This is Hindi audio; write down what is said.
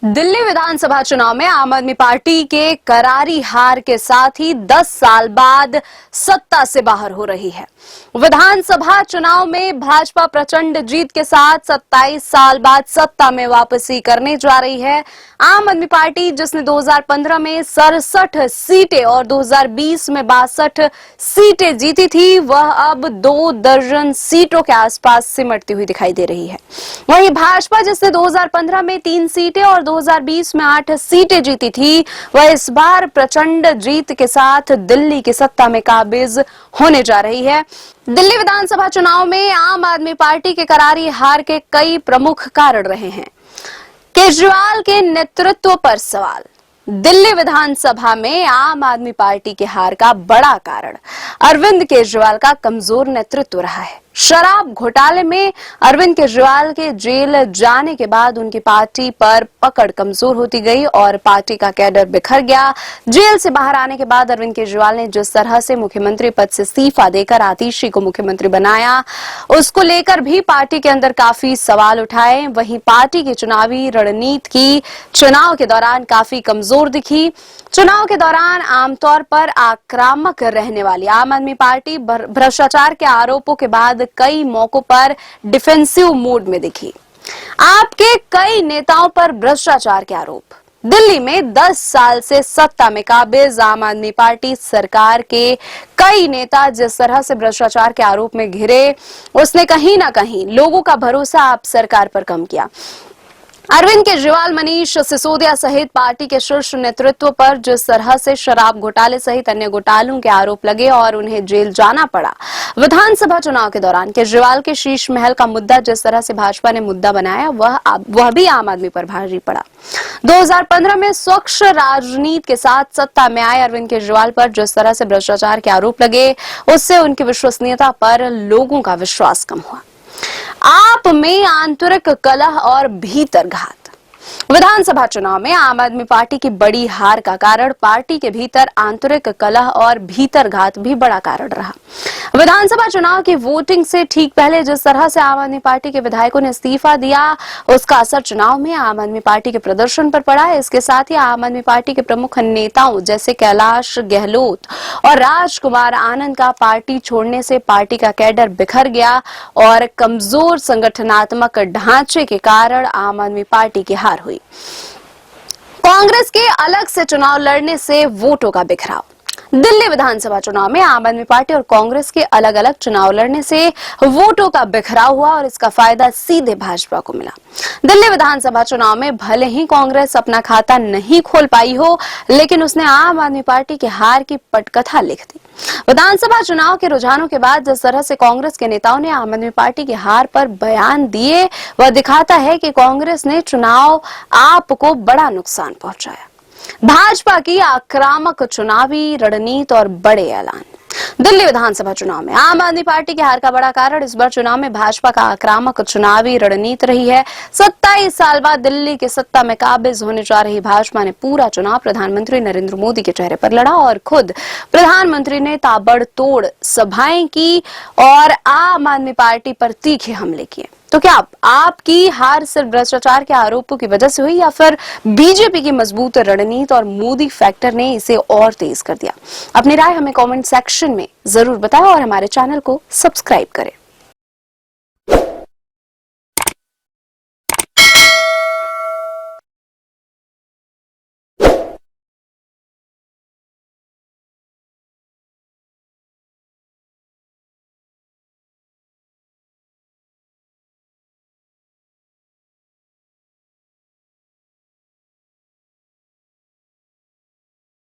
दिल्ली विधानसभा चुनाव में आम आदमी पार्टी के करारी हार के साथ ही 10 साल बाद सत्ता से बाहर हो रही है। विधानसभा चुनाव में भाजपा प्रचंड जीत के साथ 27 साल बाद सत्ता में वापसी करने जा रही है। आम आदमी पार्टी जिसने 2015 में 67 सीटें और 2020 में 62 सीटें जीती थी, वह अब 2 दर्जन सीटों के आसपास सिमटती हुई दिखाई दे रही है। वहीं भाजपा जिसने 2015 में 3 सीटें और 2020 में 8 सीटें जीती थी, वह इस बार प्रचंड जीत के साथ दिल्ली की सत्ता में काबिज होने जा रही है। दिल्ली विधानसभा चुनाव में आम आदमी पार्टी के करारी हार के कई प्रमुख कारण रहे हैं। केजरीवाल के नेतृत्व पर सवाल। दिल्ली विधानसभा में आम आदमी पार्टी के हार का बड़ा कारण अरविंद केजरीवाल का कमजोर नेतृत्व रहा है। शराब घोटाले में अरविंद केजरीवाल के जेल जाने के बाद उनकी पार्टी पर पकड़ कमजोर होती गई और पार्टी का कैडर बिखर गया। जेल से बाहर आने के बाद अरविंद केजरीवाल ने जिस तरह से मुख्यमंत्री पद से इस्तीफा देकर आतिशी को मुख्यमंत्री बनाया, उसको लेकर भी पार्टी के अंदर काफी सवाल उठाए। वहीं पार्टी की चुनावी रणनीति की चुनाव के दौरान काफी कमजोर दिखी। चुनाव के दौरान आमतौर पर आक्रामक रहने वाली आम आदमी पार्टी भ्रष्टाचार के आरोपों के बाद कई मौकों पर डिफेंसिव मोड में दिखी। आपके कई नेताओं पर भ्रष्टाचार के आरोप। दिल्ली में 10 साल से सत्ता में काबिज आम आदमी पार्टी सरकार के कई नेता जिस तरह से भ्रष्टाचार के आरोप में घिरे, उसने कहीं ना कहीं लोगों का भरोसा आप सरकार पर कम किया। अरविंद केजरीवाल, मनीष सिसोदिया सहित पार्टी के शीर्ष नेतृत्व पर जिस तरह से शराब घोटाले सहित अन्य घोटालों के आरोप लगे और उन्हें जेल जाना पड़ा। विधानसभा चुनाव के दौरान केजरीवाल के शीश महल का मुद्दा जिस तरह से भाजपा ने मुद्दा बनाया, वह भी आम आदमी पर भारी पड़ा। 2015 में स्वच्छ राजनीति के साथ सत्ता में आए अरविंद केजरीवाल पर जिस तरह से भ्रष्टाचार के आरोप लगे, उससे उनकी विश्वसनीयता पर लोगों का विश्वास कम हुआ। आप में आंतरिक कलह और भीतर घात। विधानसभा चुनाव में आम आदमी पार्टी की बड़ी हार का कारण पार्टी के भीतर आंतरिक कलह और भीतर घात भी बड़ा कारण रहा। विधानसभा चुनाव की वोटिंग से ठीक पहले जिस तरह से आम आदमी पार्टी के विधायकों ने इस्तीफा दिया, उसका असर चुनाव में आम आदमी पार्टी के प्रदर्शन पर पड़ा है। इसके साथ ही आम आदमी पार्टी के प्रमुख नेताओं जैसे कैलाश गहलोत और राजकुमार आनंद का पार्टी छोड़ने से पार्टी का कैडर बिखर गया और कमजोर संगठनात्मक ढांचे के कारण आम आदमी पार्टी की हार हुई। कांग्रेस के अलग से चुनाव लड़ने से वोटों का बिखराव। दिल्ली विधानसभा चुनाव में आम आदमी पार्टी और कांग्रेस के अलग अलग चुनाव लड़ने से वोटों का बिखराव हुआ और इसका फायदा सीधे भाजपा को मिला। दिल्ली विधानसभा चुनाव में भले ही कांग्रेस अपना खाता नहीं खोल पाई हो, लेकिन उसने आम आदमी पार्टी के हार की पटकथा लिख दी। विधानसभा चुनाव के रुझानों के बाद जिस तरह से कांग्रेस के नेताओं ने आम आदमी पार्टी की हार पर बयान दिए, वह दिखाता है कि कांग्रेस ने चुनाव आपको बड़ा नुकसान पहुंचाया। भाजपा की आक्रामक चुनावी रणनीति और बड़े ऐलान। दिल्ली विधानसभा चुनाव में आम आदमी पार्टी की हार का बड़ा कारण इस बार चुनाव में भाजपा का आक्रामक चुनावी रणनीति रही है। 27 साल बाद दिल्ली की सत्ता में काबिज होने जा रही भाजपा ने पूरा चुनाव प्रधानमंत्री नरेंद्र मोदी के चेहरे पर लड़ा और खुद प्रधानमंत्री ने ताबड़तोड़ सभाएं की और आम आदमी पार्टी पर तीखे हमले किए। तो क्या आपकी हार सिर्फ भ्रष्टाचार के आरोपों की वजह से हुई या फिर बीजेपी की मजबूत रणनीति और मोदी फैक्टर ने इसे और तेज कर दिया? अपनी राय हमें कमेंट सेक्शन में जरूर बताएं और हमारे चैनल को सब्सक्राइब करें।